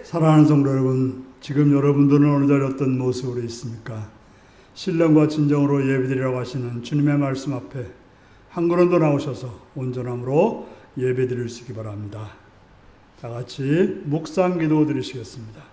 사랑하는 성도 여러분, 지금 여러분들은 어느 자리 어떤 모습으로 있습니까? 신령과 진정으로 예배드리라고 하시는 주님의 말씀 앞에 한 걸음 더 나오셔서 온전함으로 예배드릴 수 있기 바랍니다. 다 같이 묵상 기도 드리시겠습니다.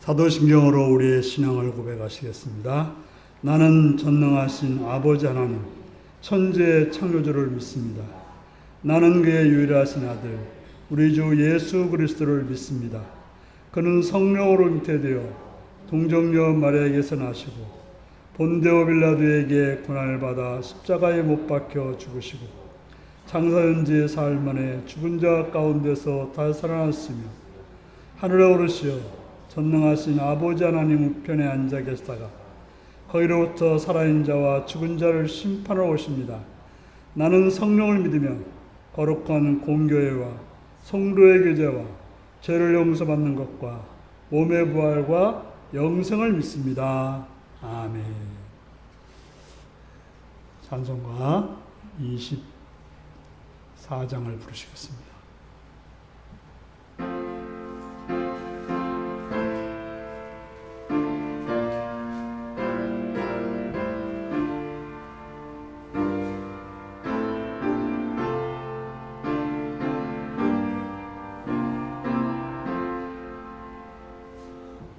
사도신경으로 우리의 신앙을 고백하시겠습니다. 나는 전능하신 아버지 하나님, 천지의 창조주를 믿습니다. 나는 그의 유일하신 아들, 우리 주 예수 그리스도를 믿습니다. 그는 성령으로 잉태되어 동정녀 마리아에게서 나시고 본데오 빌라도에게 고난을 받아 십자가에 못 박혀 죽으시고 장사현지의 사흘 만에 죽은 자 가운데서 다시 살아났으며 하늘에 오르시어 전능하신 아버지 하나님 우편에 앉아 계시다가 거기로부터 살아있는 자와 죽은 자를 심판하러 오십니다. 나는 성령을 믿으며 거룩한 공교회와 성도의 교제와 죄를 용서받는 것과 몸의 부활과 영생을 믿습니다. 아멘. 찬송가 24장을 부르시겠습니다.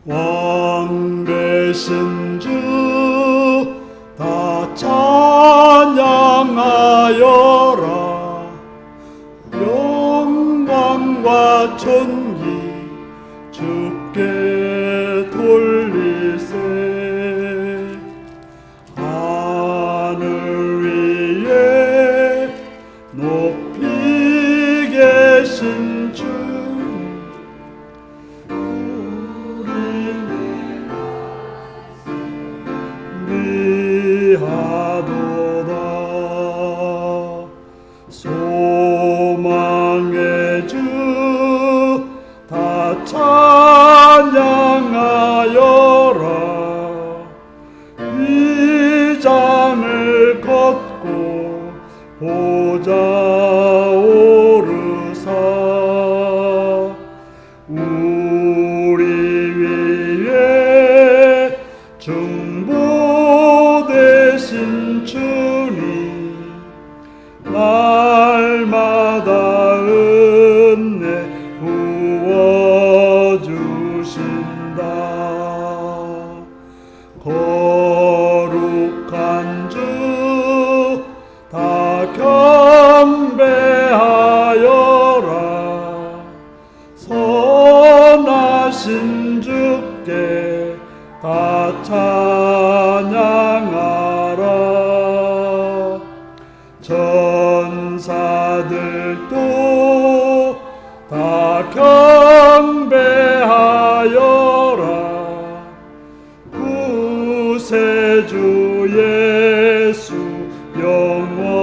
왕 되신 주 다 찬양하여라. 영광과 존귀 주께 돌리세. 하늘 위에 높이 계신 주 하도다. 소망의 주 다 찬양하여라. 위장을 걷고 보좌 오르사 우리 위에 중보되신 주님 날마다 은혜 부어주신다. 거룩한 주 다 경배하여라. 선하신 주께 다 찬양하라. 전사들도 다 경배하여라. 구세주 예수 영원하도다.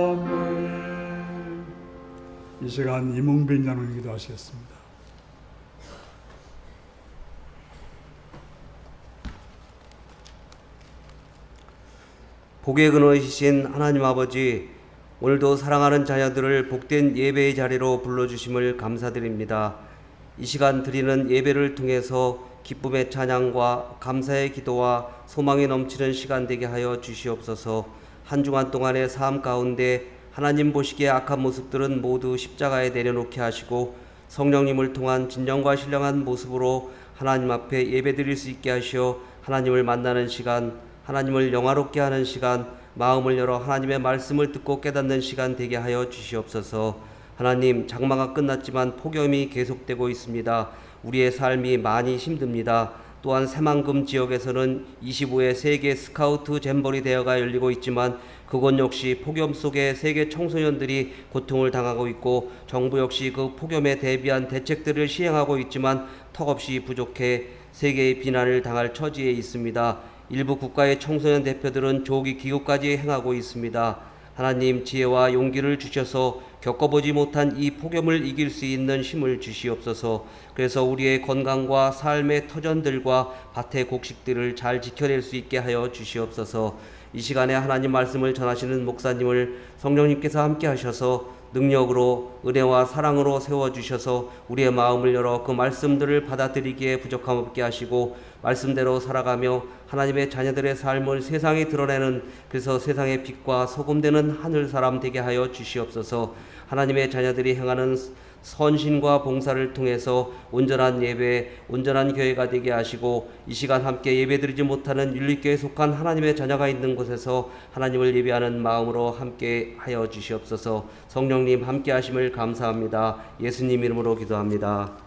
아멘. 이 시간 이몽빈 장로님 기도하시겠습니다. 복의 근원이신 하나님 아버지, 오늘도 사랑하는 자녀들을 복된 예배의 자리로 불러주심을 감사드립니다. 이 시간 드리는 예배를 통해서 기쁨의 찬양과 감사의 기도와 소망이 넘치는 시간 되게 하여 주시옵소서. 한 주간 동안의 삶 가운데 하나님 보시기에 악한 모습들은 모두 십자가에 내려놓게 하시고 성령님을 통한 진정과 신령한 모습으로 하나님 앞에 예배드릴 수 있게 하시어 하나님을 만나는 시간, 하나님을 영화롭게 하는 시간, 마음을 열어 하나님의 말씀을 듣고 깨닫는 시간 되게 하여 주시옵소서. 하나님, 장마가 끝났지만 폭염이 계속되고 있습니다. 우리의 삶이 많이 힘듭니다. 또한 새만금 지역에서는 25회 세계 스카우트 잼버리 대회가 열리고 있지만 그곳 역시 폭염 속에 세계 청소년들이 고통을 당하고 있고 정부 역시 그 폭염에 대비한 대책들을 시행하고 있지만 턱없이 부족해 세계의 비난을 당할 처지에 있습니다. 일부 국가의 청소년 대표들은 조기 기구까지 행하고 있습니다. 하나님, 지혜와 용기를 주셔서 겪어보지 못한 이 폭염을 이길 수 있는 힘을 주시옵소서. 그래서 우리의 건강과 삶의 터전들과 밭의 곡식들을 잘 지켜낼 수 있게 하여 주시옵소서. 이 시간에 하나님 말씀을 전하시는 목사님을 성령님께서 함께 하셔서 능력으로 은혜와 사랑으로 세워주셔서 우리의 마음을 열어 그 말씀들을 받아들이기에 부족함 없게 하시고 말씀대로 살아가며 하나님의 자녀들의 삶을 세상에 드러내는, 그래서 세상의 빛과 소금되는 하늘 사람 되게 하여 주시옵소서. 하나님의 자녀들이 행하는 선신과 봉사를 통해서 온전한 예배, 온전한 교회가 되게 하시고 이 시간 함께 예배드리지 못하는 윤리교회에 속한 하나님의 자녀가 있는 곳에서 하나님을 예배하는 마음으로 함께 하여 주시옵소서. 성령님 함께 하심을 감사합니다. 예수님 이름으로 기도합니다.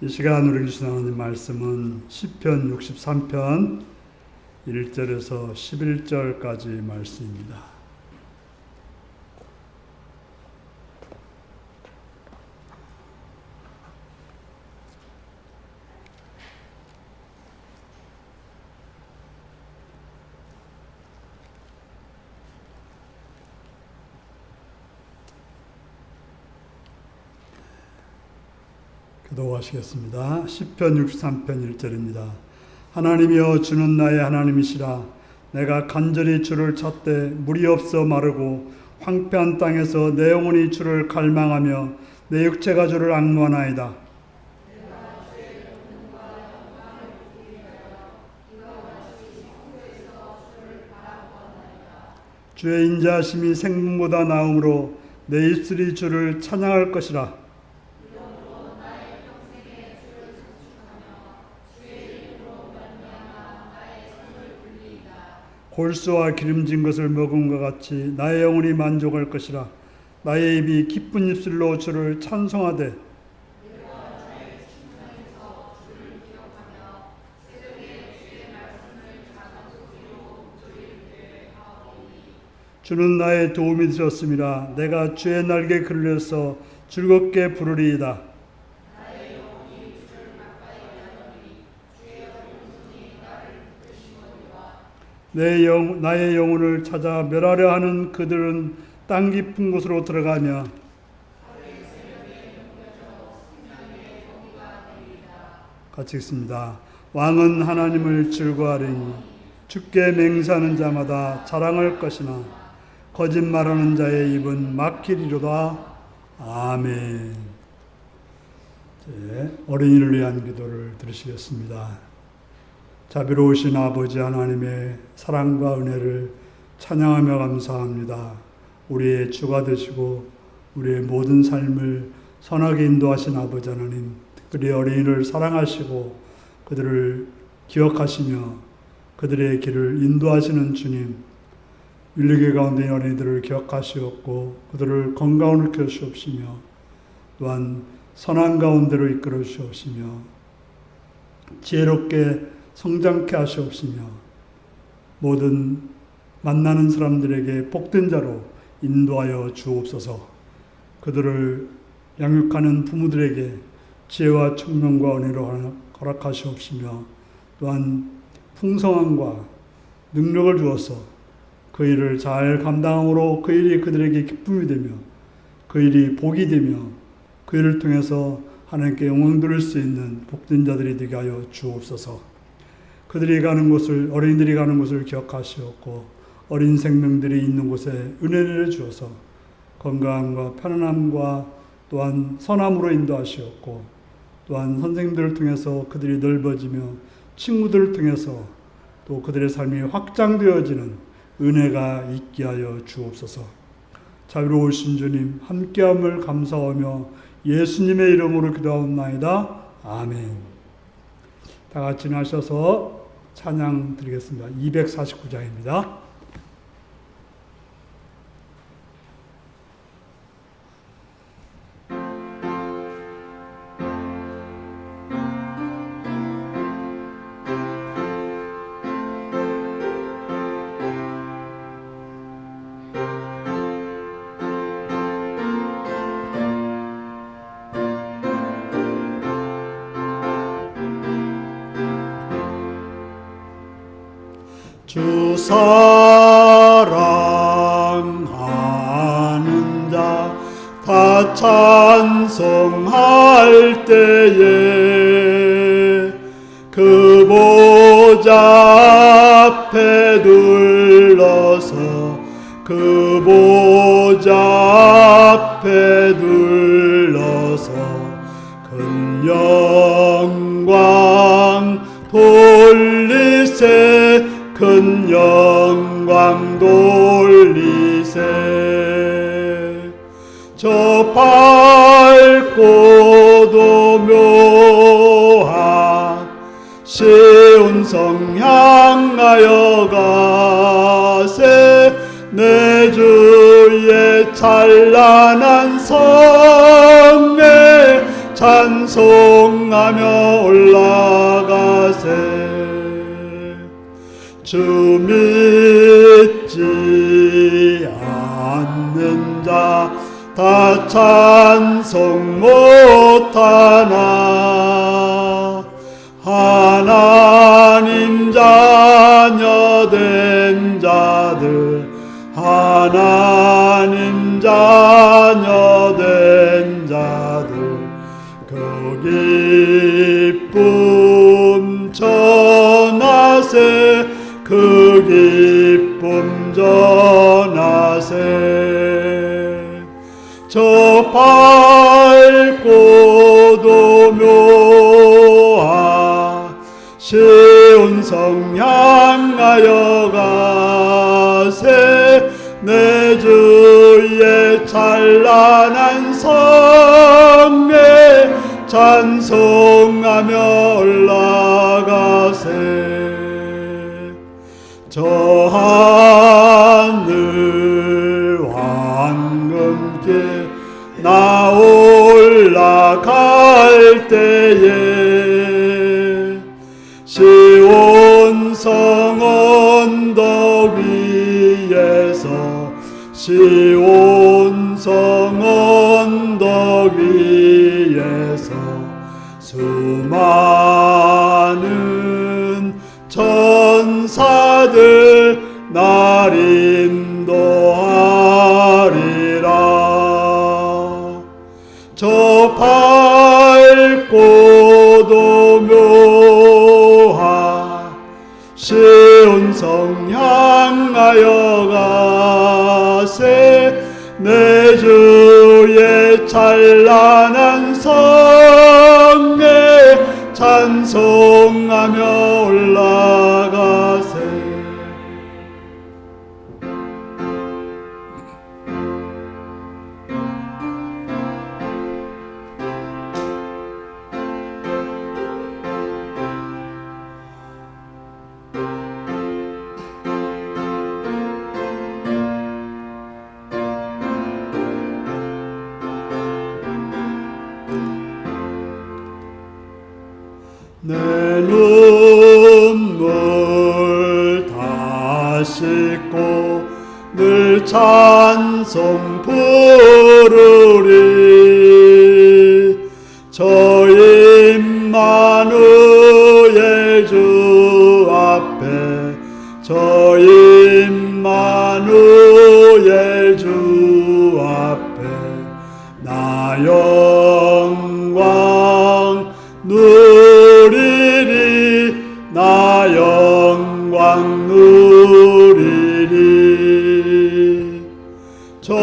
이 시간 우리 주신 하나님 말씀은 시편 63편 1절에서 11절까지 말씀입니다. 기도하시겠습니다. 시편 63편 1절입니다. 하나님이여, 주는 나의 하나님이시라. 내가 간절히 주를 찾되 물이 없어 마르고 황폐한 땅에서 내 영혼이 주를 갈망하며 내 육체가 주를 앙노하나이다. 주의 인자하심이 생명보다 나음으로 내 입술이 주를 찬양할 것이라. 골수와 기름진 것을 먹음과 같이 나의 영혼이 만족할 것이라. 나의 입이 기쁜 입술로 주를 찬송하되 주는 나의 도움이 되셨음이라. 내가 주의 날개 그늘에서 즐겁게 부르리이다. 나의 영혼을 찾아 멸하려 하는 그들은 땅 깊은 곳으로 들어가며 같이 읽습니다. 왕은 하나님을 즐거워하리니 주께 맹세하는 자마다 자랑할 것이나 거짓말하는 자의 입은 막히리로다. 아멘. 어린이를 위한 기도를 들으시겠습니다. 자비로우신 아버지 하나님의 사랑과 은혜를 찬양하며 감사합니다. 우리의 주가 되시고 우리의 모든 삶을 선하게 인도하신 아버지 하나님, 특별히 어린이를 사랑하시고 그들을 기억하시며 그들의 길을 인도하시는 주님, 윤리교회 가운데 있는 어린이들을 기억하시옵고 그들을 건강을 키우시옵시며 또한 선한 가운데로 이끌어 주시옵시며 지혜롭게 성장케 하시옵시며 모든 만나는 사람들에게 복된 자로 인도하여 주옵소서. 그들을 양육하는 부모들에게 지혜와 총명과 은혜로 허락하시옵시며 또한 풍성함과 능력을 주어서 그 일을 잘 감당함으로 그 일이 그들에게 기쁨이 되며 그 일이 복이 되며 그 일을 통해서 하나님께 영광 돌릴 수 있는 복된 자들이 되게 하여 주옵소서. 그들이 가는 곳을, 어린이들이 가는 곳을 기억하시옵고 어린 생명들이 있는 곳에 은혜를 주어서 건강함과 편안함과 또한 선함으로 인도하시옵고 또한 선생님들을 통해서 그들이 넓어지며 친구들을 통해서 또 그들의 삶이 확장되어지는 은혜가 있게 하여 주옵소서. 자비로우신 주님, 함께함을 감사하며 예수님의 이름으로 기도하옵나이다. 아멘. 다 같이 나셔서 찬양 드리겠습니다. 249장입니다. 주 사랑하는 자 다 찬송할 때에 그 보좌 앞에 둘러서 그 보좌 앞에 둘러서 큰 영광 돌리세 큰 영광 돌리세. 저 밝고도 묘한 시온성 향하여 가세. 내 주의 찬란한 성에 찬송하며 올라가세. 주 믿지 않는 자 다 찬송 못하나. 하나님 자녀 된 자들 하나님 자녀 된 자들 그 기쁨 전하세. 그 기쁨 전하세. 저 밝고도 묘한 시온성 향하여 가세. 내 주의 찬란한 성에 찬송하며 올라가세. 저 하늘 황금길 나 올라갈 때에 시온성 언덕 위에서 시온성 언덕 위에서 수많은 천사들 날 인도하리라. 저 밝고도 묘한 시온성 향하여 가세. 내 주의 찬란한 성에 찬송하며 올라가세. 내 눈물 다 씻고 늘 찬송 부르리. 저 임마누엘 주 앞에 저 임마누엘 주 앞에 나 영광 누리리. 나 영광 누리리. 저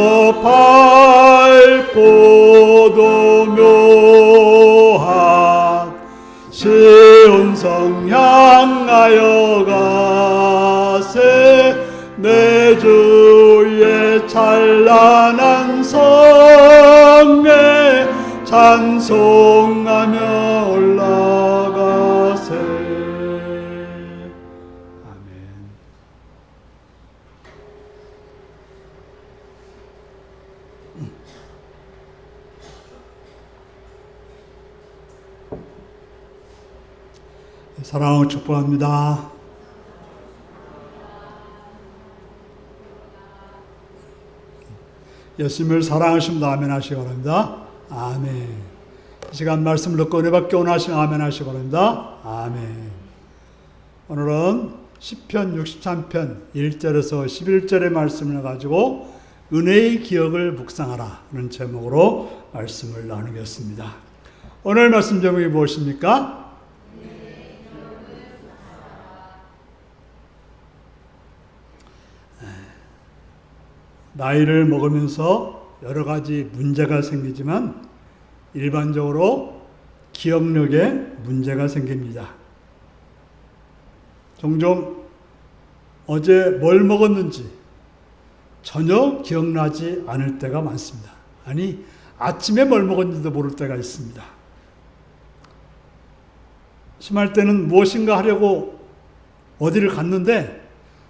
밝고도 묘한 시온성 향하여 가세. 내 주의 찬란한 성에 찬송하며 올라가세. 아멘. 사랑하고 축복합니다. 예수님을 사랑하시면 아멘 하시기 바랍니다. 아멘. 이 시간 말씀을 듣고 은혜받기 원하시면 아멘 하시기 바랍니다. 아멘. 오늘은 시편 63편 1절에서 11절의 말씀을 가지고 은혜의 기억을 묵상하라 는 제목으로 말씀을 나누겠습니다. 오늘 말씀 제목이 무엇입니까? 나이를 먹으면서 여러 가지 문제가 생기지만 일반적으로 기억력에 문제가 생깁니다. 종종 어제 뭘 먹었는지 전혀 기억나지 않을 때가 많습니다. 아니, 아침에 뭘 먹었는지도 모를 때가 있습니다. 심할 때는 무엇인가 하려고 어디를 갔는데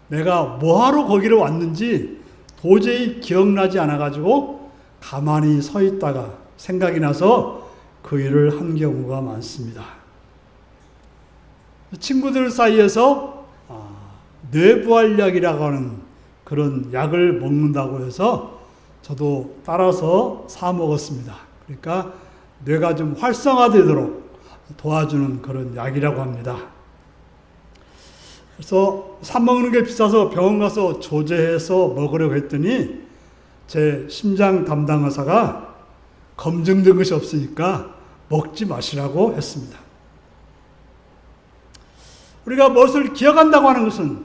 내가 뭐하러 거기로 왔는지 도저히 기억나지 않아가지고 가만히 서 있다가 생각이 나서 그 일을 한 경우가 많습니다. 친구들 사이에서 뇌부활약이라고 하는 그런 약을 먹는다고 해서 저도 따라서 사 먹었습니다. 그러니까 뇌가 좀 활성화되도록 도와주는 그런 약이라고 합니다. 그래서 사 먹는 게 비싸서 병원 가서 조제해서 먹으려고 했더니 제 심장 담당 의사가 검증된 것이 없으니까 먹지 마시라고 했습니다. 우리가 무엇을 기억한다고 하는 것은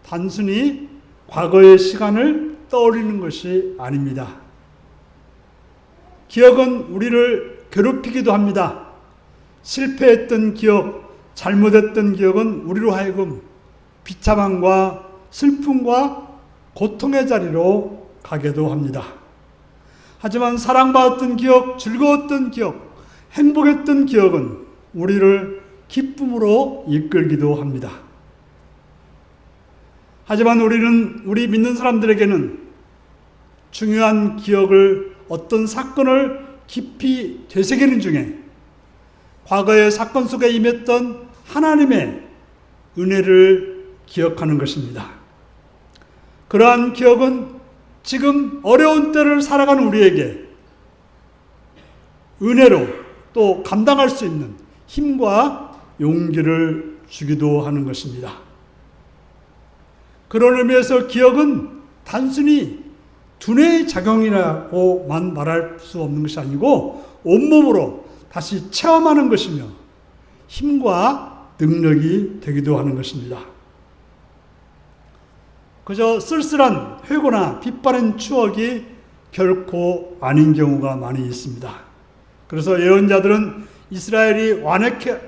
단순히 과거의 시간을 떠올리는 것이 아닙니다. 기억은 우리를 괴롭히기도 합니다. 실패했던 기억, 잘못했던 기억은 우리로 하여금 비참함과 슬픔과 고통의 자리로 가게도 합니다. 하지만 사랑받았던 기억, 즐거웠던 기억, 행복했던 기억은 우리를 기쁨으로 이끌기도 합니다. 하지만 우리 믿는 사람들에게는 중요한 기억을, 어떤 사건을 깊이 되새기는 중에 과거의 사건 속에 임했던 하나님의 은혜를 기억하는 것입니다. 그러한 기억은 지금 어려운 때를 살아가는 우리에게 은혜로 또 감당할 수 있는 힘과 용기를 주기도 하는 것입니다. 그런 의미에서 기억은 단순히 두뇌의 작용이라고만 말할 수 없는 것이 아니고 온몸으로 다시 체험하는 것이며 힘과 능력이 되기도 하는 것입니다. 그저 쓸쓸한 회고나 빛바랜 추억이 결코 아닌 경우가 많이 있습니다. 그래서 예언자들은 이스라엘이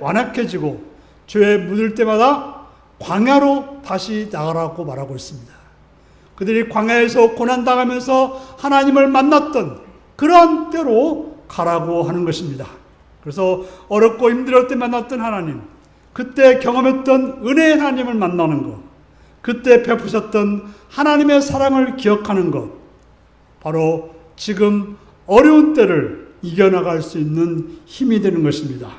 완악해지고 죄에 묻을 때마다 광야로 다시 나가라고 말하고 있습니다. 그들이 광야에서 고난당하면서 하나님을 만났던 그러한 때로 가라고 하는 것입니다. 그래서 어렵고 힘들을 때 만났던 하나님, 그때 경험했던 은혜의 하나님을 만나는 것, 그때 베푸셨던 하나님의 사랑을 기억하는 것, 바로 지금 어려운 때를 이겨나갈 수 있는 힘이 되는 것입니다.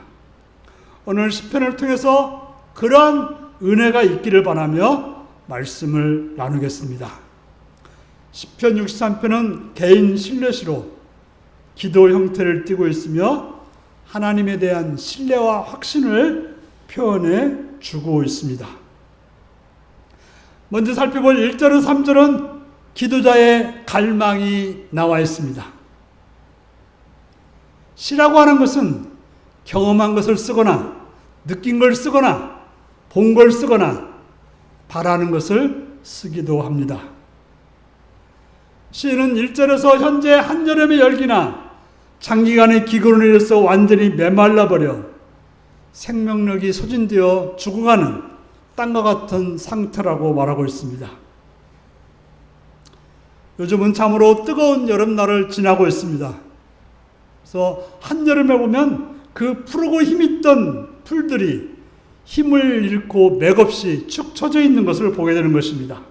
오늘 시편을 통해서 그러한 은혜가 있기를 바라며 말씀을 나누겠습니다. 시편 63편은 개인 신뢰시로 기도 형태를 띠고 있으며 하나님에 대한 신뢰와 확신을 표현해 주고 있습니다. 먼저 살펴볼 1절과 3절은 기도자의 갈망이 나와 있습니다. 시라고 하는 것은 경험한 것을 쓰거나 느낀 걸 쓰거나 본 걸 쓰거나 바라는 것을 쓰기도 합니다. 시는 1절에서 현재 한여름의 열기나 장기간의 기근으로 인해서 완전히 메말라버려 생명력이 소진되어 죽어가는 땅과 같은 상태라고 말하고 있습니다. 요즘은 참으로 뜨거운 여름날을 지나고 있습니다. 그래서 한여름에 보면 그 푸르고 힘있던 풀들이 힘을 잃고 맥없이 축 처져 있는 것을 보게 되는 것입니다.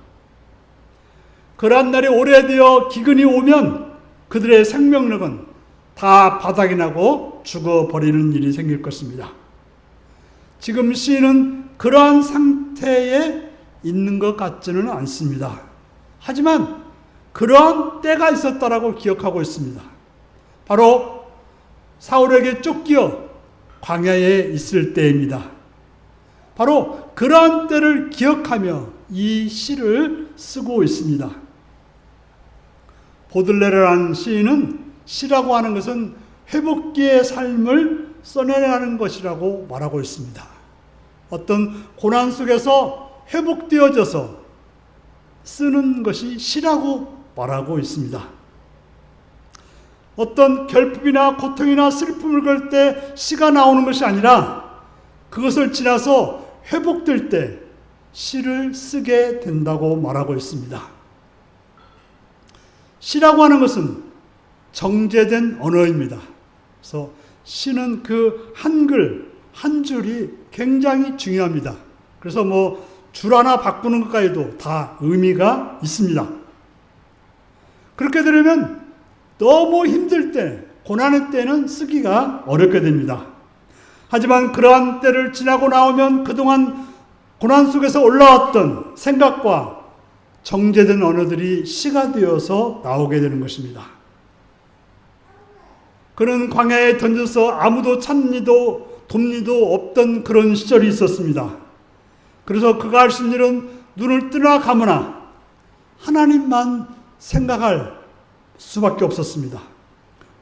그러한 날이 오래되어 기근이 오면 그들의 생명력은 다 바닥이 나고 죽어버리는 일이 생길 것입니다. 지금 시인은 그러한 상태에 있는 것 같지는 않습니다. 하지만 그러한 때가 있었다라고 기억하고 있습니다. 바로 사울에게 쫓겨 광야에 있을 때입니다. 바로 그러한 때를 기억하며 이 시를 쓰고 있습니다. 보들레르라는 시인은 시라고 하는 것은 회복기의 삶을 써내라는 것이라고 말하고 있습니다. 어떤 고난 속에서 회복되어져서 쓰는 것이 시라고 말하고 있습니다. 어떤 결핍이나 고통이나 슬픔을 걸 때 시가 나오는 것이 아니라 그것을 지나서 회복될 때 시를 쓰게 된다고 말하고 있습니다. 시라고 하는 것은 정제된 언어입니다. 그래서 시는 그 한글, 한 줄이 굉장히 중요합니다. 그래서 줄 하나 바꾸는 것까지도 다 의미가 있습니다. 그렇게 되려면 너무 힘들 때, 고난의 때는 쓰기가 어렵게 됩니다. 하지만 그러한 때를 지나고 나오면 그동안 고난 속에서 올라왔던 생각과 정제된 언어들이 시가 되어서 나오게 되는 것입니다. 그는 광야에 던져서 아무도 찾니도 돕니도 없던 그런 시절이 있었습니다. 그래서 그가 할 수 있는 일은 눈을 뜨나 감으나 하나님만 생각할 수밖에 없었습니다.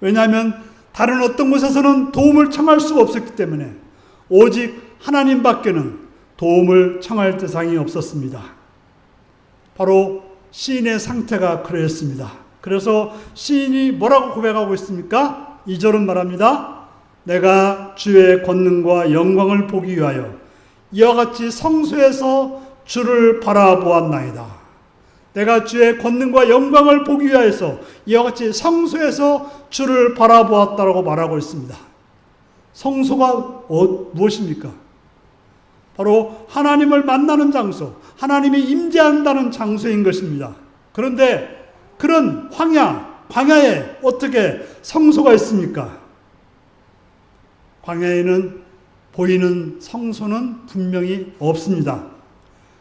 왜냐하면 다른 어떤 곳에서는 도움을 청할 수가 없었기 때문에 오직 하나님밖에는 도움을 청할 대상이 없었습니다. 바로 시인의 상태가 그러했습니다. 그래서 시인이 뭐라고 고백하고 있습니까? 2절은 말합니다. 내가 주의 권능과 영광을 보기 위하여 이와 같이 성소에서 주를 바라보았나이다. 내가 주의 권능과 영광을 보기 위하여서 이와 같이 성소에서 주를 바라보았다라고 말하고 있습니다. 성소가 무엇입니까? 바로 하나님을 만나는 장소, 하나님이 임재한다는 장소인 것입니다. 그런데 그런 광야에 어떻게 성소가 있습니까? 광야에는 보이는 성소는 분명히 없습니다.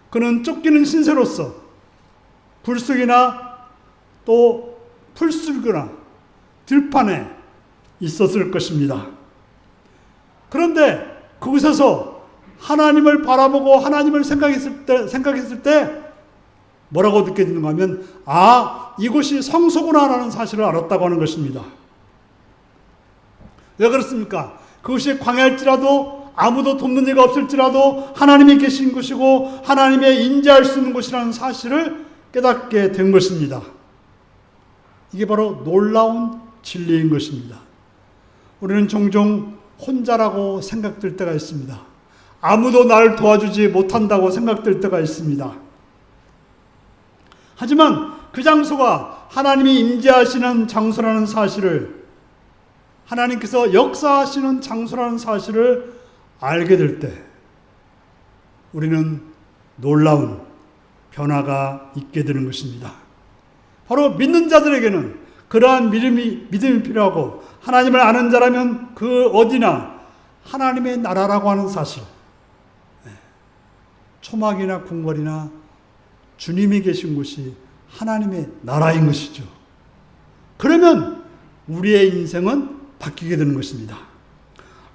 그는 쫓기는 신세로서 불쑥이나 또 풀숲이거나 들판에 있었을 것입니다. 그런데 그곳에서 하나님을 바라보고 하나님을 생각했을 때 뭐라고 느껴지는가 하면 이곳이 성소구나라는 사실을 알았다고 하는 것입니다. 왜 그렇습니까? 그것이 광야일지라도 아무도 돕는 이가 없을지라도 하나님이 계신 곳이고 하나님의 임재할 수 있는 곳이라는 사실을 깨닫게 된 것입니다. 이게 바로 놀라운 진리인 것입니다. 우리는 종종 혼자라고 생각될 때가 있습니다. 아무도 나를 도와주지 못한다고 생각될 때가 있습니다. 하지만 그 장소가 하나님이 임재하시는 장소라는 사실을, 하나님께서 역사하시는 장소라는 사실을 알게 될 때 우리는 놀라운 변화가 있게 되는 것입니다. 바로 믿는 자들에게는 그러한 믿음이 필요하고, 하나님을 아는 자라면 그 어디나 하나님의 나라라고 하는 사실, 초막이나 궁궐이나 주님이 계신 곳이 하나님의 나라인 것이죠. 그러면 우리의 인생은 바뀌게 되는 것입니다.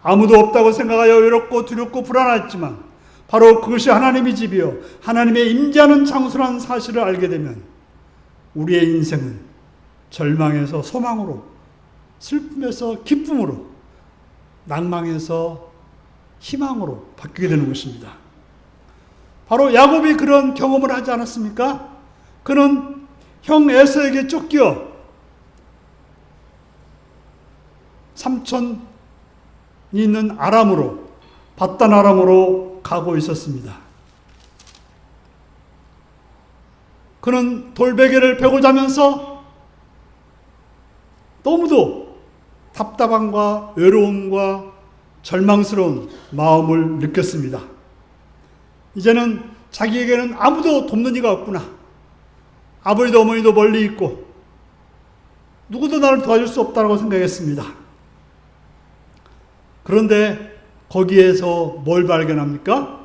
아무도 없다고 생각하여 외롭고 두렵고 불안했지만 바로 그것이 하나님의 집이요 하나님의 임재하는 장소라는 사실을 알게 되면 우리의 인생은 절망에서 소망으로, 슬픔에서 기쁨으로, 낭망에서 희망으로 바뀌게 되는 것입니다. 바로 야곱이 그런 경험을 하지 않았습니까? 그는 형 에서에게 쫓겨 삼촌이 있는 아람으로, 밧단 아람으로 가고 있었습니다. 그는 돌베개를 베고 자면서 너무도 답답함과 외로움과 절망스러운 마음을 느꼈습니다. 이제는 자기에게는 아무도 돕는 이가 없구나. 아버지도 어머니도 멀리 있고 누구도 나를 도와줄 수 없다고 생각했습니다. 그런데 거기에서 뭘 발견합니까?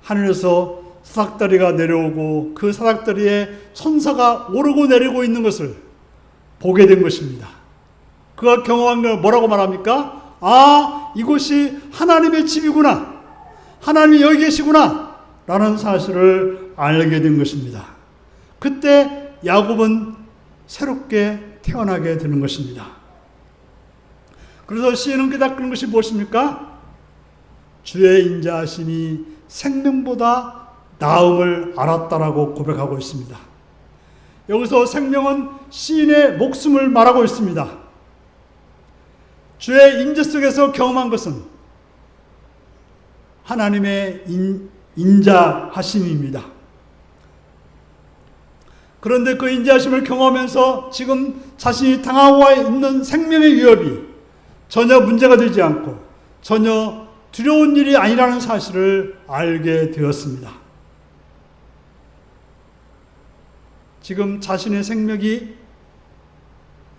하늘에서 사닥다리가 내려오고 그 사닥다리에 천사가 오르고 내리고 있는 것을 보게 된 것입니다. 그가 경험한 걸 뭐라고 말합니까? 아, 이곳이 하나님의 집이구나. 하나님이 여기 계시구나. 라는 사실을 알게 된 것입니다. 그때 야곱은 새롭게 태어나게 되는 것입니다. 그래서 시인은 깨닫는 것이 무엇입니까? 주의 인자하심이 생명보다 나음을 알았다라고 고백하고 있습니다. 여기서 생명은 시인의 목숨을 말하고 있습니다. 주의 인자 속에서 경험한 것은 하나님의 인자하심입니다. 그런데 그 인자하심을 경험하면서 지금 자신이 당하고 있는 생명의 위협이 전혀 문제가 되지 않고 전혀 두려운 일이 아니라는 사실을 알게 되었습니다. 지금 자신의 생명이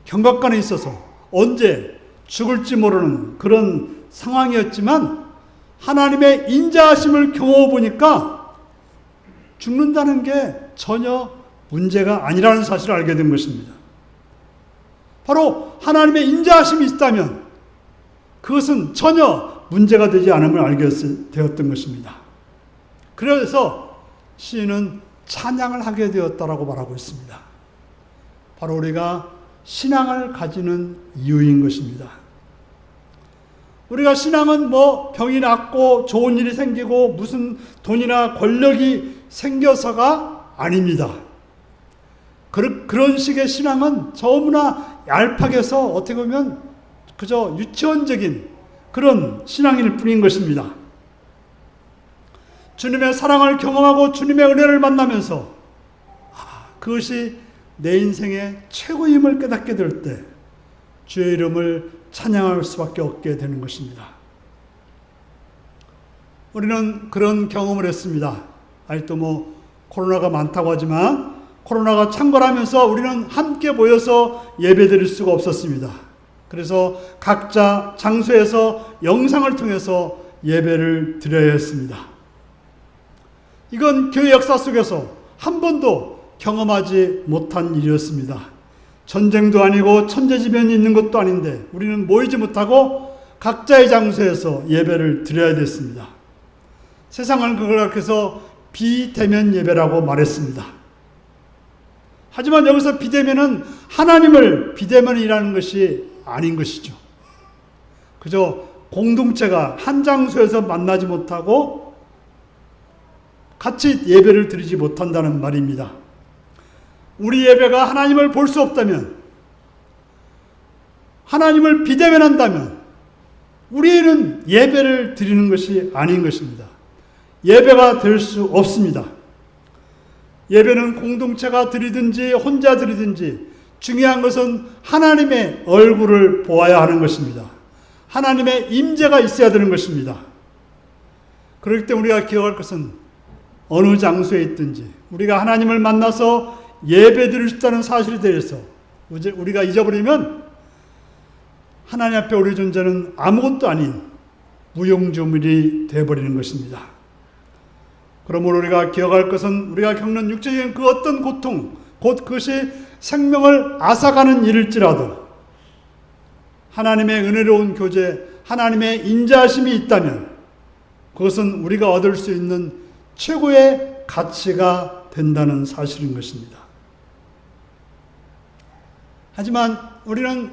경각간에 있어서 언제 죽을지 모르는 그런 상황이었지만 하나님의 인자하심을 경험해 보니까 죽는다는 게 전혀 문제가 아니라는 사실을 알게 된 것입니다. 바로 하나님의 인자하심이 있다면 그것은 전혀 문제가 되지 않음을 알게 되었던 것입니다. 그래서 시인은 찬양을 하게 되었다라고 말하고 있습니다. 바로 우리가 신앙을 가지는 이유인 것입니다. 우리가 신앙은 뭐 병이 낫고 좋은 일이 생기고 무슨 돈이나 권력이 생겨서가 아닙니다. 그런 식의 신앙은 너무나 얄팍해서 어떻게 보면 그저 유치원적인 그런 신앙일 뿐인 것입니다. 주님의 사랑을 경험하고 주님의 은혜를 만나면서 그것이 내 인생의 최고임을 깨닫게 될 때 주의 이름을 찬양할 수밖에 없게 되는 것입니다. 우리는 그런 경험을 했습니다. 아직도 뭐 코로나가 많다고 하지만 코로나가 창궐하면서 우리는 함께 모여서 예배드릴 수가 없었습니다. 그래서 각자 장소에서 영상을 통해서 예배를 드려야 했습니다. 이건 교회 역사 속에서 한 번도 경험하지 못한 일이었습니다. 전쟁도 아니고 천재지변이 있는 것도 아닌데 우리는 모이지 못하고 각자의 장소에서 예배를 드려야 됐습니다. 세상은 그걸 가르쳐서 비대면 예배라고 말했습니다. 하지만 여기서 비대면은 하나님을 비대면이라는 것이 아닌 것이죠. 그저 공동체가 한 장소에서 만나지 못하고 같이 예배를 드리지 못한다는 말입니다. 우리 예배가 하나님을 볼 수 없다면, 하나님을 비대면한다면 우리는 예배를 드리는 것이 아닌 것입니다. 예배가 될 수 없습니다. 예배는 공동체가 드리든지 혼자 드리든지 중요한 것은 하나님의 얼굴을 보아야 하는 것입니다. 하나님의 임재가 있어야 되는 것입니다. 그렇기 때문에 우리가 기억할 것은 어느 장소에 있든지 우리가 하나님을 만나서 예배 드릴 수 있다는 사실에 대해서 우리가 잊어버리면 하나님 앞에 우리 존재는 아무것도 아닌 무용지물이 되어버리는 것입니다. 그러므로 우리가 기억할 것은 우리가 겪는 육체적인 그 어떤 고통, 곧 그것이 생명을 앗아가는 일일지라도 하나님의 은혜로운 교제, 하나님의 인자하심이 있다면 그것은 우리가 얻을 수 있는 최고의 가치가 된다는 사실인 것입니다. 하지만 우리는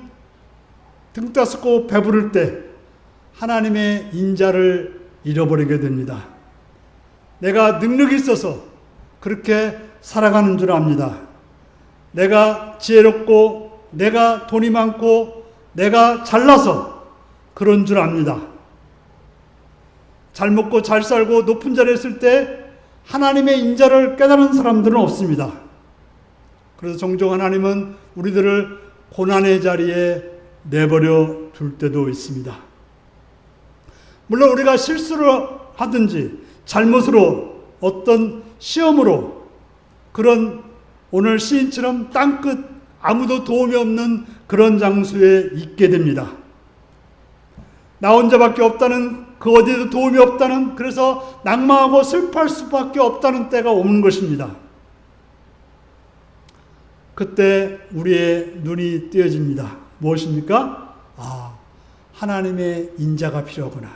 등 따스고 배부를 때 하나님의 인자를 잃어버리게 됩니다. 내가 능력이 있어서 그렇게 살아가는 줄 압니다. 내가 지혜롭고 내가 돈이 많고 내가 잘나서 그런 줄 압니다. 잘 먹고 잘 살고 높은 자리에 있을 때 하나님의 인자를 깨달은 사람들은 없습니다. 그래서 종종 하나님은 우리들을 고난의 자리에 내버려 둘 때도 있습니다. 물론 우리가 실수를 하든지 잘못으로 어떤 시험으로 그런 오늘 시인처럼 땅끝 아무도 도움이 없는 그런 장소에 있게 됩니다. 나 혼자밖에 없다는, 그 어디에도 도움이 없다는, 그래서 낙망하고 슬퍼할 수밖에 없다는 때가 오는 것입니다. 그때 우리의 눈이 띄어집니다. 무엇입니까? 하나님의 인자가 필요하구나.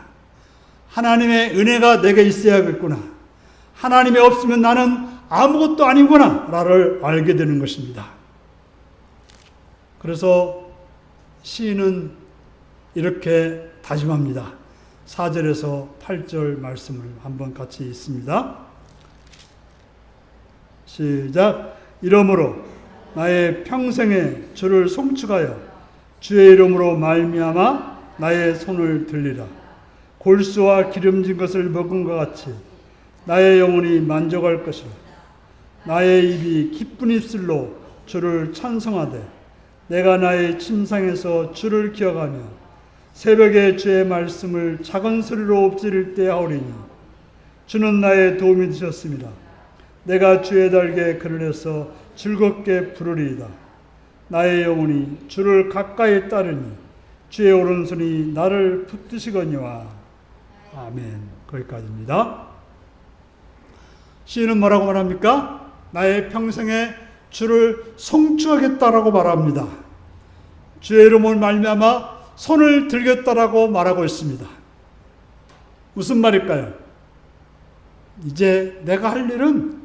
하나님의 은혜가 내게 있어야겠구나. 하나님이 없으면 나는 아무것도 아니구나 라를 알게 되는 것입니다. 그래서 시인은 이렇게 다짐합니다. 4절에서 8절 말씀을 한번 같이 읽습니다. 시작. 이러므로 나의 평생에 주를 송축하여 주의 이름으로 말미암아 나의 손을 들리라. 골수와 기름진 것을 먹은 것 같이 나의 영혼이 만족할 것이라. 나의 입이 기쁜 입술로 주를 찬송하되 내가 나의 침상에서 주를 기억하며 새벽에 주의 말씀을 작은 소리로 엎지를 때 하오리니 주는 나의 도움이 되셨습니다. 내가 주의 달게 그를 해서 즐겁게 부르리이다. 나의 영혼이 주를 가까이 따르니 주의 오른손이 나를 붙드시거니와. 아멘. 거기까지입니다. 시인은 뭐라고 말합니까? 나의 평생에 주를 송축하겠다라고 말합니다. 주의 이름을 말미암아 손을 들겠다라고 말하고 있습니다. 무슨 말일까요? 이제 내가 할 일은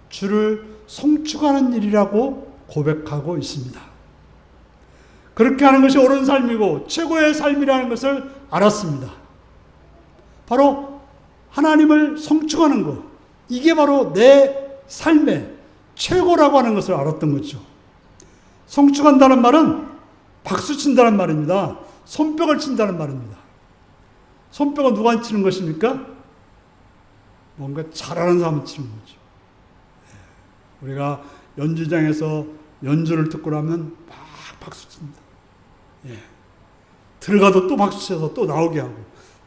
주를 송축하는 일이라고 고백하고 있습니다. 그렇게 하는 것이 옳은 삶이고 최고의 삶이라는 것을 알았습니다. 바로 하나님을 송축하는 것, 이게 바로 내 삶의 최고라고 하는 것을 알았던 거죠. 송축한다는 말은 박수 친다는 말입니다. 손뼉을 친다는 말입니다. 손뼉은 누가 치는 것입니까? 뭔가 잘하는 사람이 치는 거죠. 우리가 연주장에서 연주를 듣고 나면 막 박수 칩니다. 들어가도 또 박수 쳐서 또 나오게 하고,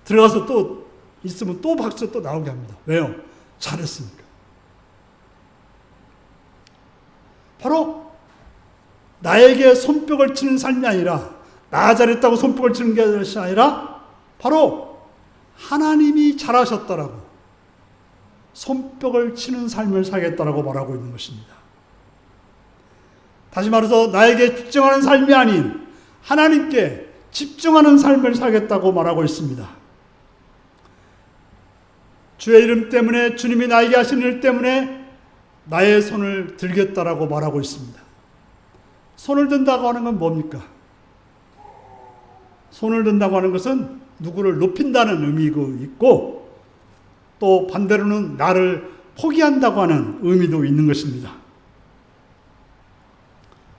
들어가서 또 있으면 또 박수 또 나오게 합니다. 왜요? 잘했으니까. 바로 나에게 손뼉을 치는 삶이 아니라, 나 잘했다고 손뼉을 치는 것이 아니라 바로 하나님이 잘하셨다라고 손뼉을 치는 삶을 살겠다라고 말하고 있는 것입니다. 다시 말해서 나에게 집중하는 삶이 아닌 하나님께 집중하는 삶을 살겠다고 말하고 있습니다. 주의 이름 때문에, 주님이 나에게 하신 일 때문에 나의 손을 들겠다라고 말하고 있습니다. 손을 든다고 하는 건 뭡니까? 손을 든다고 하는 것은 누구를 높인다는 의미가 있고, 또 반대로는 나를 포기한다고 하는 의미도 있는 것입니다.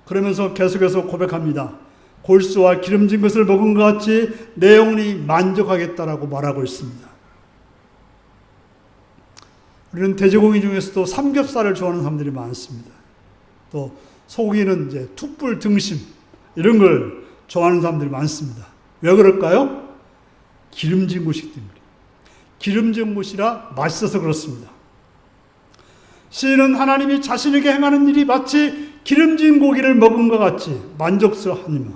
그러면서 계속해서 고백합니다. 골수와 기름진 것을 먹은 것 같이 내 영혼이 만족하겠다라고 말하고 있습니다. 우리는 돼지고기 중에서도 삼겹살을 좋아하는 사람들이 많습니다. 또 소고기는 이제 툭불 등심 이런 걸 좋아하는 사람들이 많습니다. 왜 그럴까요? 기름진 것이기 때문에. 기름진 것이라 맛있어서 그렇습니다. 시인은 하나님이 자신에게 행하는 일이 마치 기름진 고기를 먹은 것 같이 만족스러워하니며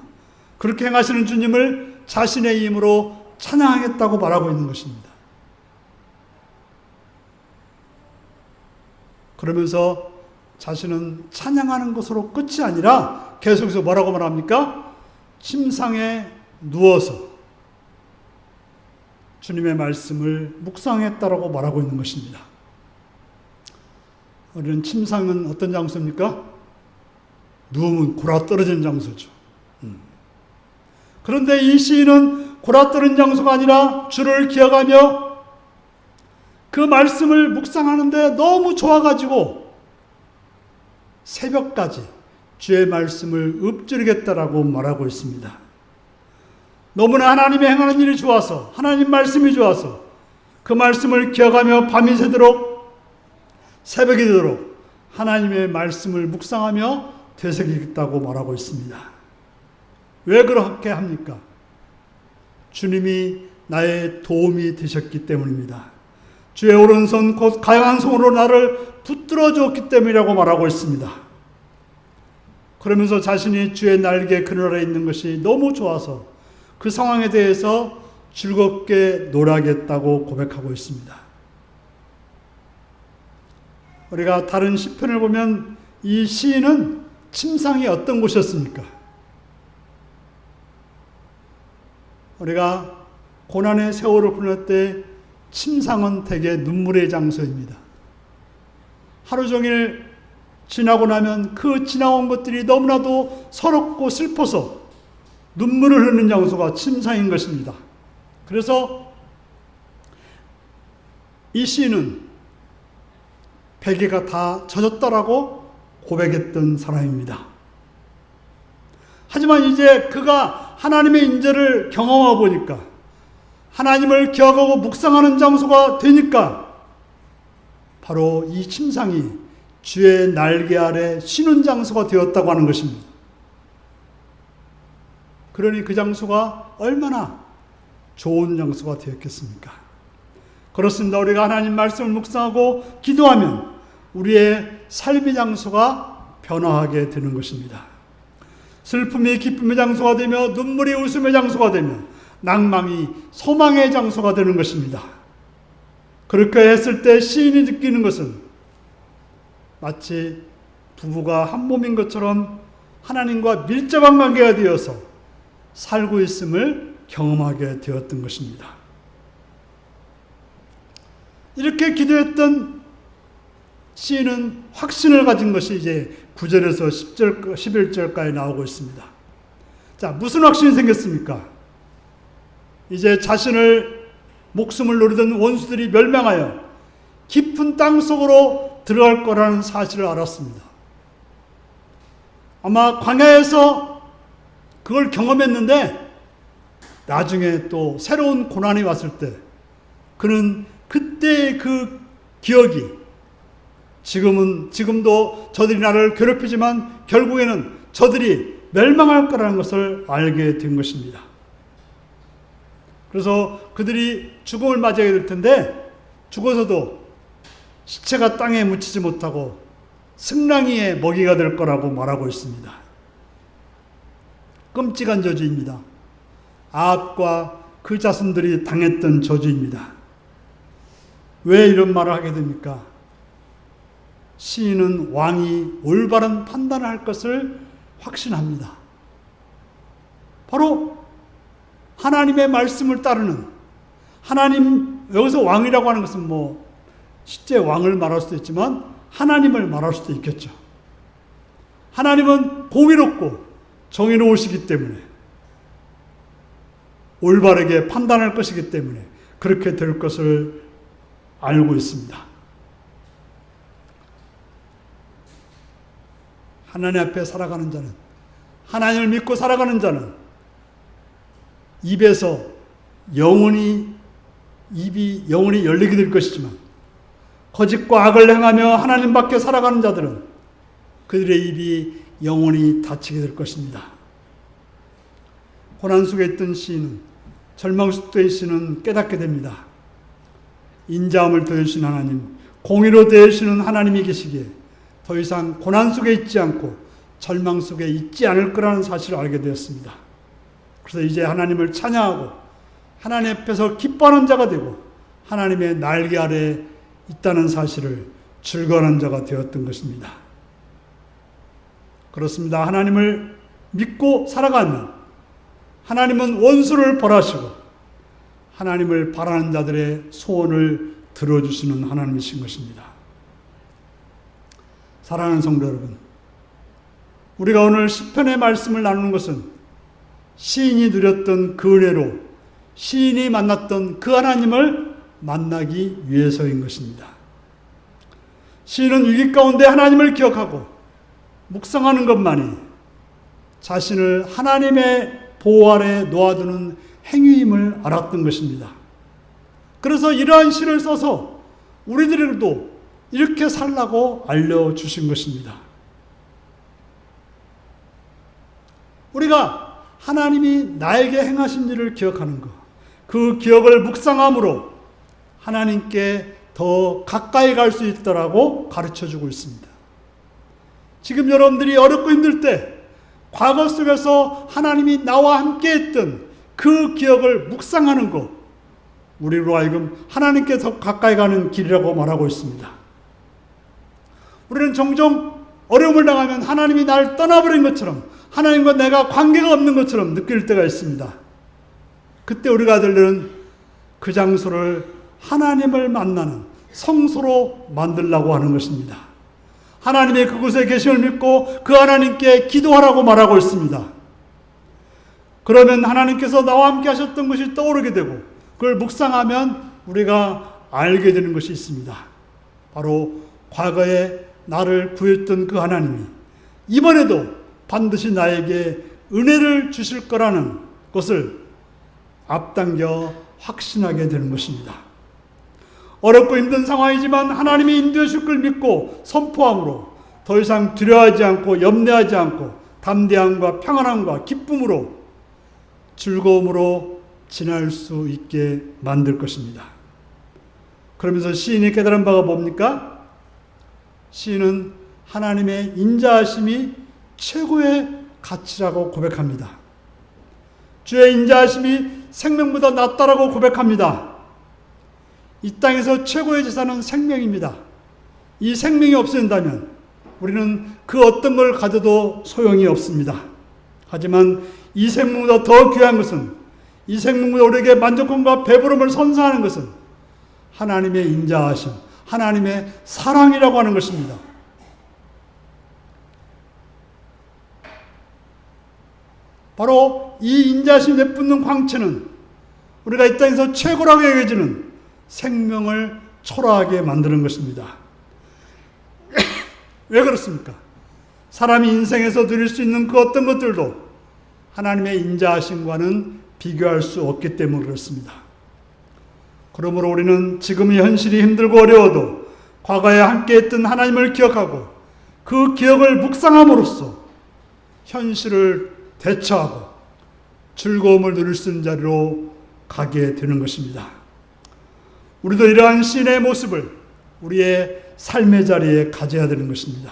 그렇게 행하시는 주님을 자신의 힘으로 찬양하겠다고 말하고 있는 것입니다. 그러면서 자신은 찬양하는 것으로 끝이 아니라 계속해서 뭐라고 말합니까? 침상에 누워서 주님의 말씀을 묵상했다라고 말하고 있는 것입니다. 우리는 침상은 어떤 장소입니까? 누우면 골아떨어진 장소죠. 그런데 이 시인은 골아떨어진 장소가 아니라 주를 기억하며 그 말씀을 묵상하는데 너무 좋아가지고 새벽까지 주의 말씀을 읊조리겠다라고 말하고 있습니다. 너무나 하나님의 행하는 일이 좋아서, 하나님 말씀이 좋아서 그 말씀을 기억하며 밤이 새도록, 새벽이 되도록 하나님의 말씀을 묵상하며 되새기겠다고 말하고 있습니다. 왜 그렇게 합니까? 주님이 나의 도움이 되셨기 때문입니다. 주의 오른손 곧 강한 손으로 나를 붙들어 주었기 때문이라고 말하고 있습니다. 그러면서 자신이 주의 날개 그늘 아래 있는 것이 너무 좋아서 그 상황에 대해서 즐겁게 놀아겠다고 고백하고 있습니다. 우리가 다른 시편을 보면 이 시인은 침상이 어떤 곳이었습니까? 우리가 고난의 세월을 보낼 때 침상은 대개 눈물의 장소입니다. 하루 종일 지나고 나면 그 지나온 것들이 너무나도 서럽고 슬퍼서 눈물을 흘리는 장소가 침상인 것입니다. 그래서 이 시인은 베개가 다 젖었다라고 고백했던 사람입니다. 하지만 이제 그가 하나님의 인재를 경험하고 보니까 하나님을 기억하고 묵상하는 장소가 되니까 바로 이 침상이 주의 날개 아래 쉬는 장소가 되었다고 하는 것입니다. 그러니 그 장소가 얼마나 좋은 장소가 되었겠습니까? 그렇습니다. 우리가 하나님 말씀을 묵상하고 기도하면 우리의 삶의 장소가 변화하게 되는 것입니다. 슬픔이 기쁨의 장소가 되며 눈물이 웃음의 장소가 되며 낭망이 소망의 장소가 되는 것입니다. 그렇게 했을 때 시인이 느끼는 것은 마치 부부가 한 몸인 것처럼 하나님과 밀접한 관계가 되어서 살고 있음을 경험하게 되었던 것입니다. 이렇게 기도했던 시인은 확신을 가진 것이 이제 9절에서 10절, 11절까지 나오고 있습니다. 자, 무슨 확신이 생겼습니까? 이제 자신을 목숨을 노리던 원수들이 멸망하여 깊은 땅 속으로 들어갈 거라는 사실을 알았습니다. 아마 광야에서 그걸 경험했는데 나중에 또 새로운 고난이 왔을 때 그는 그때의 그 기억이 지금도 저들이 나를 괴롭히지만 결국에는 저들이 멸망할 거라는 것을 알게 된 것입니다. 그래서 그들이 죽음을 맞이하게 될 텐데 죽어서도 시체가 땅에 묻히지 못하고 승랑이의 먹이가 될 거라고 말하고 있습니다. 끔찍한 저주입니다. 아합과 그 자손들이 당했던 저주입니다. 왜 이런 말을 하게 됩니까? 시인은 왕이 올바른 판단을 할 것을 확신합니다. 바로 하나님의 말씀을 따르는 하나님, 여기서 왕이라고 하는 것은 실제 왕을 말할 수도 있지만 하나님을 말할 수도 있겠죠. 하나님은 공의롭고 정의로우시기 때문에 올바르게 판단할 것이기 때문에 그렇게 될 것을 알고 있습니다. 하나님 앞에 살아가는 자는, 하나님을 믿고 살아가는 자는 입이 영원히 열리게 될 것이지만 거짓과 악을 행하며 하나님 밖에 살아가는 자들은 그들의 입이 영원히 닫히게 될 것입니다. 고난 속에 있던 시인은, 절망 속에 있던 시인은 깨닫게 됩니다. 인자함을 더해주신 하나님, 공의로 대해주시는 하나님이 계시기에 더 이상 고난 속에 있지 않고 절망 속에 있지 않을 거라는 사실을 알게 되었습니다. 그래서 이제 하나님을 찬양하고 하나님 앞에서 기뻐하는 자가 되고 하나님의 날개 아래 있다는 사실을 즐거워하는 자가 되었던 것입니다. 그렇습니다. 하나님을 믿고 살아가면 하나님은 원수를 벌하시고 하나님을 바라는 자들의 소원을 들어주시는 하나님이신 것입니다. 사랑하는 성도 여러분, 우리가 오늘 시편의 말씀을 나누는 것은 시인이 누렸던 그 은혜로 시인이 만났던 그 하나님을 만나기 위해서인 것입니다. 시인은 위기 가운데 하나님을 기억하고 묵상하는 것만이 자신을 하나님의 보호 아래 놓아두는 행위임을 알았던 것입니다. 그래서 이러한 시를 써서 우리들에게도 이렇게 살라고 알려주신 것입니다. 우리가 하나님이 나에게 행하신 일을 기억하는 것, 그 기억을 묵상함으로 하나님께 더 가까이 갈 수 있다라고 가르쳐주고 있습니다. 지금 여러분들이 어렵고 힘들 때 과거 속에서 하나님이 나와 함께 했던 그 기억을 묵상하는 것, 우리로 하여금 하나님께 더 가까이 가는 길이라고 말하고 있습니다. 우리는 종종 어려움을 당하면 하나님이 나를 떠나버린 것처럼, 하나님과 내가 관계가 없는 것처럼 느낄 때가 있습니다. 그때 우리가 들리는 그 장소를 하나님을 만나는 성소로 만들려고 하는 것입니다. 하나님의 그곳에 계심을 믿고 그 하나님께 기도하라고 말하고 있습니다. 그러면 하나님께서 나와 함께 하셨던 것이 떠오르게 되고 그걸 묵상하면 우리가 알게 되는 것이 있습니다. 바로 과거에 나를 구했던 그 하나님이 이번에도 반드시 나에게 은혜를 주실 거라는 것을 앞당겨 확신하게 되는 것입니다. 어렵고 힘든 상황이지만 하나님이 인도해 줄 걸 믿고 선포함으로 더 이상 두려워하지 않고 염려하지 않고 담대함과 평안함과 기쁨으로 즐거움으로 지날 수 있게 만들 것입니다. 그러면서 시인이 깨달은 바가 뭡니까? 시인은 하나님의 인자하심이 최고의 가치라고 고백합니다. 주의 인자하심이 생명보다 낫다라고 고백합니다. 이 땅에서 최고의 재산은 생명입니다. 이 생명이 없어진다면 우리는 그 어떤 걸 가져도 소용이 없습니다. 하지만 이 생명보다 더 귀한 것은, 이 생명보다 우리에게 만족감과 배부름을 선사하는 것은 하나님의 인자하심, 하나님의 사랑이라고 하는 것입니다. 바로 이 인자하심이 내뿜는 광채는 우리가 이 땅에서 최고라고 여겨지는 생명을 초라하게 만드는 것입니다. 왜 그렇습니까? 사람이 인생에서 누릴 수 있는 그 어떤 것들도 하나님의 인자하심과는 비교할 수 없기 때문에 그렇습니다. 그러므로 우리는 지금의 현실이 힘들고 어려워도 과거에 함께했던 하나님을 기억하고 그 기억을 묵상함으로써 현실을 대처하고 즐거움을 누릴 수 있는 자리로 가게 되는 것입니다. 우리도 이러한 시인의 모습을 우리의 삶의 자리에 가져야 되는 것입니다.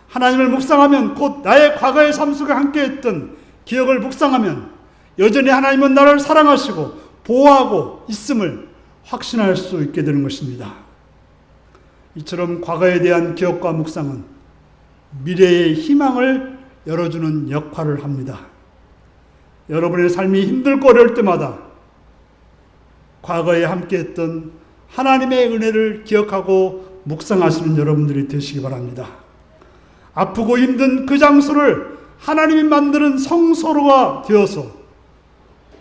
하나님을 묵상하면, 곧 나의 과거의 삶 속에 함께했던 기억을 묵상하면 여전히 하나님은 나를 사랑하시고 보호하고 있음을 확신할 수 있게 되는 것입니다. 이처럼 과거에 대한 기억과 묵상은 미래의 희망을 열어주는 역할을 합니다. 여러분의 삶이 힘들고 어려울 때마다 과거에 함께했던 하나님의 은혜를 기억하고 묵상하시는 여러분들이 되시기 바랍니다. 아프고 힘든 그 장소를 하나님이 만드는 성소로가 되어서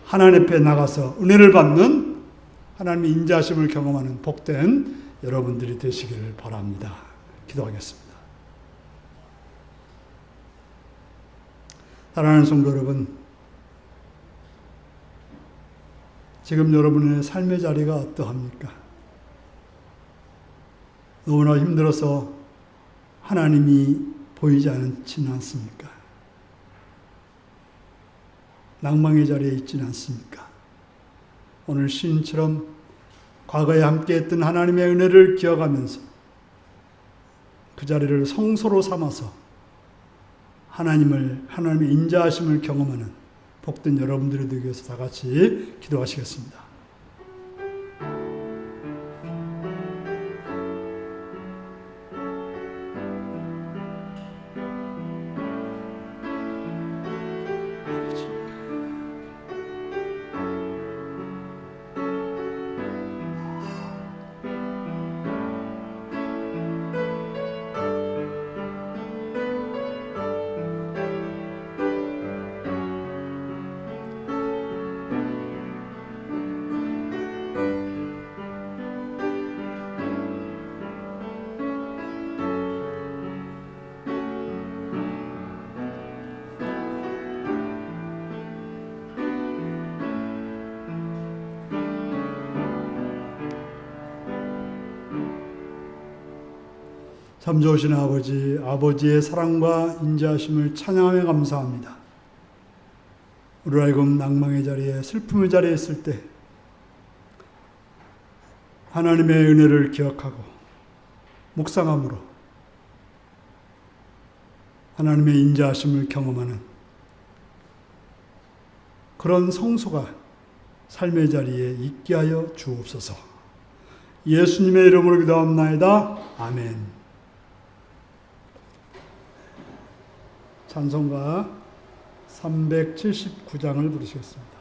하나님 앞에 나가서 은혜를 받는 하나님의 인자하심을 경험하는 복된 여러분들이 되시기를 바랍니다. 기도하겠습니다. 사랑하는 성도 여러분, 지금 여러분의 삶의 자리가 어떠합니까? 너무나 힘들어서 하나님이 보이지 않지는 않습니까? 낭망의 자리에 있지는 않습니까? 오늘 시인처럼 과거에 함께했던 하나님의 은혜를 기억하면서 그 자리를 성소로 삼아서 하나님의 인자하심을 경험하는 복된 여러분들이 되기 위해서 다 같이 기도하시겠습니다. 참 좋으신 아버지, 아버지의 사랑과 인자하심을 찬양하며 감사합니다. 우리로 하여금 낭망의 자리에, 슬픔의 자리에 있을 때 하나님의 은혜를 기억하고 묵상함으로 하나님의 인자하심을 경험하는 그런 성소가 삶의 자리에 있게 하여 주옵소서. 예수님의 이름으로 기도합나이다. 아멘. 찬송가 379장을 부르시겠습니다.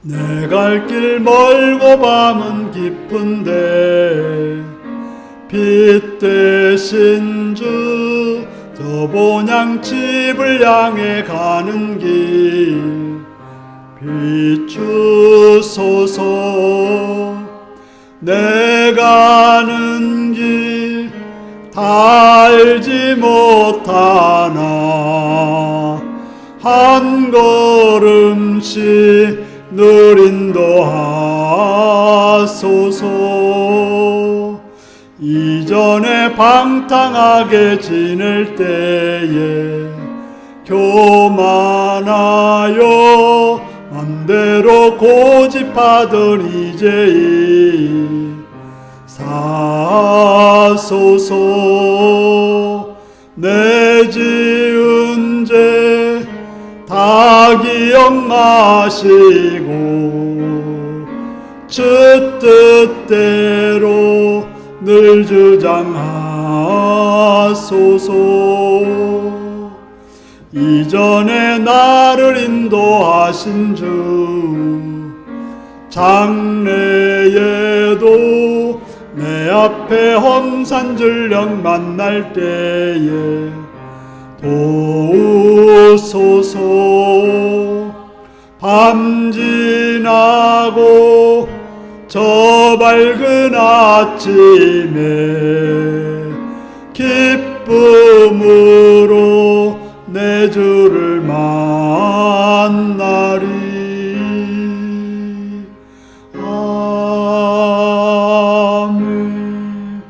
내 갈 길 멀고 밤은 깊은데 빛 되신 주 저 본향집을 향해 가는 길 비추소서. 내 가는 길 다 알지 못하나 한 걸음씩 늘 인도하소서. 이전에 방탕하게 지낼 때에 교만하여 맘대로 고집하던 이제이 사소서. 내 지은 죄 다 기억나시고 주 뜻대로 늘 주장하소서. 이전에 나를 인도하신 주 장래에도 내 앞에 험산줄령 만날 때에 도우소서. 밤 지나고 저 밝은 아침에 기쁨으로 내 주를 만나리. 아멘.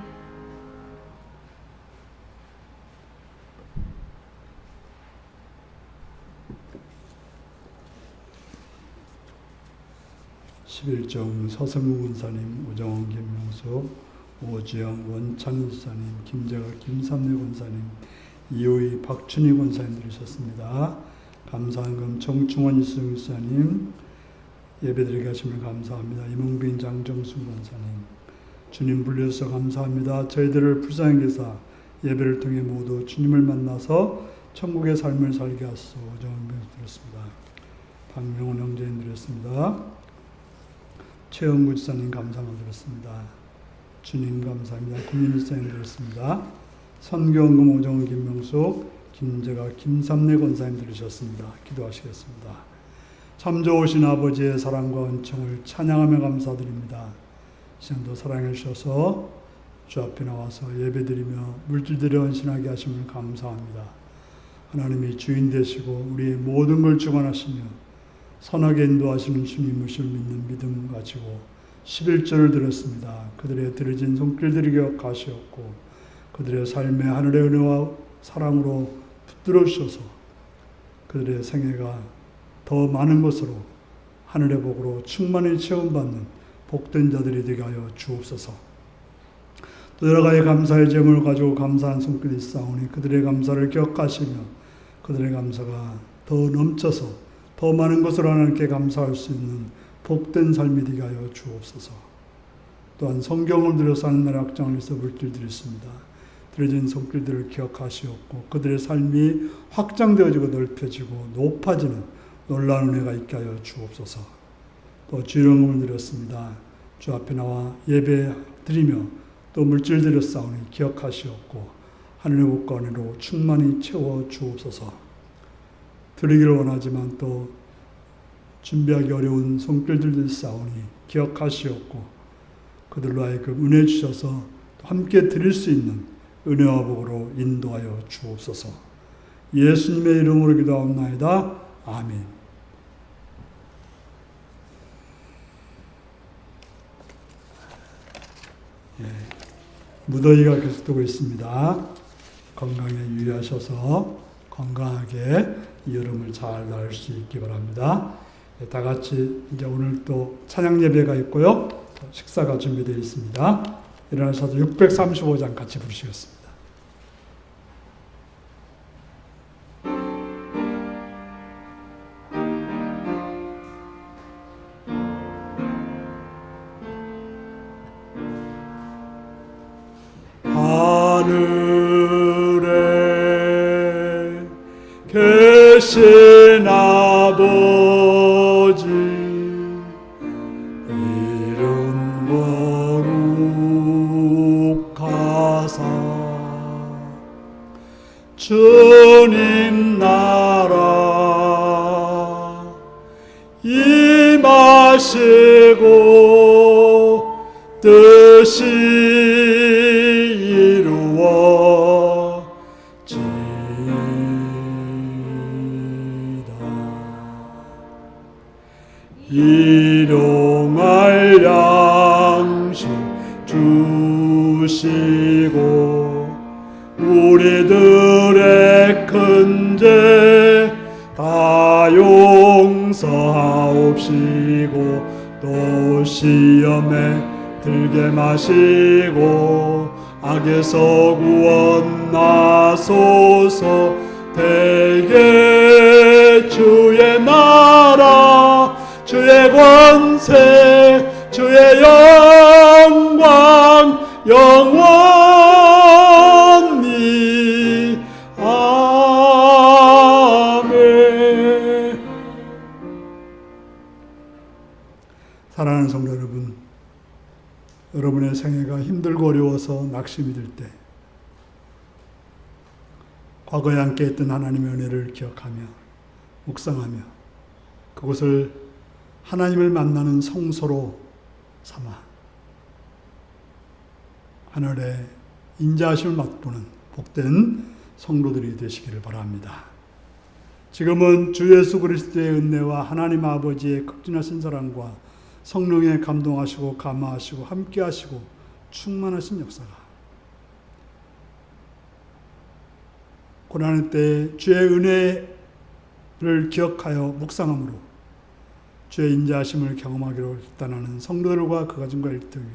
(11종) 서성우 권사님, 오정원 김명숙, 오지영 원창 권사님, 김재걸 김삼래 권사님, 이호희 박춘희 권사님 들으셨습니다. 감사한금 정충원 이수영 권사님 예배드리게 하심을 감사합니다. 이몽빈 장정순 권사님 주님 불려서 감사합니다. 저희들을 불쌍히 여기사 예배를 통해 모두 주님을 만나서 천국의 삶을 살게 하소서. 오정원 변호사 드렸습니다. 박명훈 형제님 드렸습니다. 최영구 지사님 감사만 드렸습니다. 주님 감사합니다. 국민일사님 드렸습니다. 선교원금 오정훈 김명숙 김재가 김삼래 권사님 들으셨습니다. 기도하시겠습니다. 참 좋으신 아버지의 사랑과 은총을 찬양하며 감사드립니다. 시간도 사랑해 주셔서 주 앞에 나와서 예배드리며 물질들여 헌신하게 하심을 감사합니다. 하나님이 주인 되시고 우리의 모든 걸 주관하시며 선하게 인도하시는 주님이실 믿는 믿음 가지고 11절을 들었습니다. 그들의 들어진 손길들이 기억하시었고 그들의 삶에 하늘의 은혜와 사랑으로 붙들어 주셔서 그들의 생애가 더 많은 것으로 하늘의 복으로 충만히 체험받는 복된 자들이 되게 하여 주옵소서. 또 여러 가지 감사의 제목을 가지고 감사한 손길이 있사오니 그들의 감사를 기억하시며 그들의 감사가 더 넘쳐서 더 많은 것을 하나님께 감사할 수 있는 복된 삶이 되게 하여 주옵소서. 또한 성경을 들여서 하는 나라 확장을 위해서 물길 드렸습니다. 들어진 손길들을 기억하시옵고 그들의 삶이 확장되어지고 넓혀지고 높아지는 놀라운 은혜가 있게 하여 주옵소서. 또 주일원금을 드렸습니다. 주 앞에 나와 예배 드리며 또 물질 드렸사오니 기억하시옵고 하늘의 복과 은혜로 충만히 채워 주옵소서. 드리기를 원하지만 또 준비하기 어려운 손길들도 있사오니 기억하시옵고 그들로 하여금 은혜 주셔서 함께 드릴 수 있는 은혜와 복으로 인도하여 주옵소서. 예수님의 이름으로 기도하옵나이다. 아멘. 무더위가 계속되고 있습니다. 건강에 유의하셔서 건강하게 여름을 잘 날 수 있기 바랍니다. 다 같이 이제 오늘 또 찬양 예배가 있고요. 식사가 준비되어 있습니다. 일어나셔서 635장 같이 부르시겠습니다. 하늘에 계신 아버지 이름 거룩하사 주님 나라 임하시고 뜻이 이루어지이다. 일용할 양식 주시고 우리들의 큰 죄 다 용서하옵시고 또 시험에 들게 마시고 악에서 구원하소서. 대개 주의 나라 주의 권세 주의 영광 영원히 아멘. 사랑하는 성도 여러분, 여러분의 생애가 힘들고 어려워서 낙심이 들 때 과거에 함께했던 하나님의 은혜를 기억하며 묵상하며 그곳을 하나님을 만나는 성소로 삼아 하늘의 인자하심을 맛보는 복된 성도들이 되시기를 바랍니다. 지금은 주 예수 그리스도의 은혜와 하나님 아버지의 극진하신 사랑과 성령의 감동하시고 감화하시고 함께하시고 충만하신 역사가 고난의 때 주의 은혜를 기억하여 묵상함으로 주의 인자하심을 경험하기로 결단하는 성도들과 그 가정과 일들 위해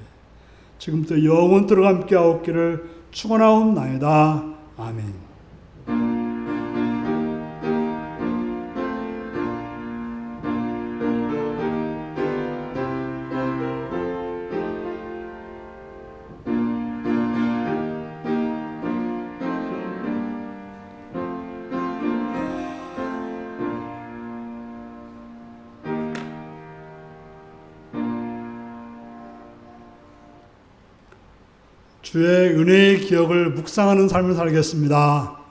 지금부터 영원토록 함께하옵기를 축원하옵나이다. 아멘. 주의 은혜의 기억을 묵상하는 삶을 살겠습니다.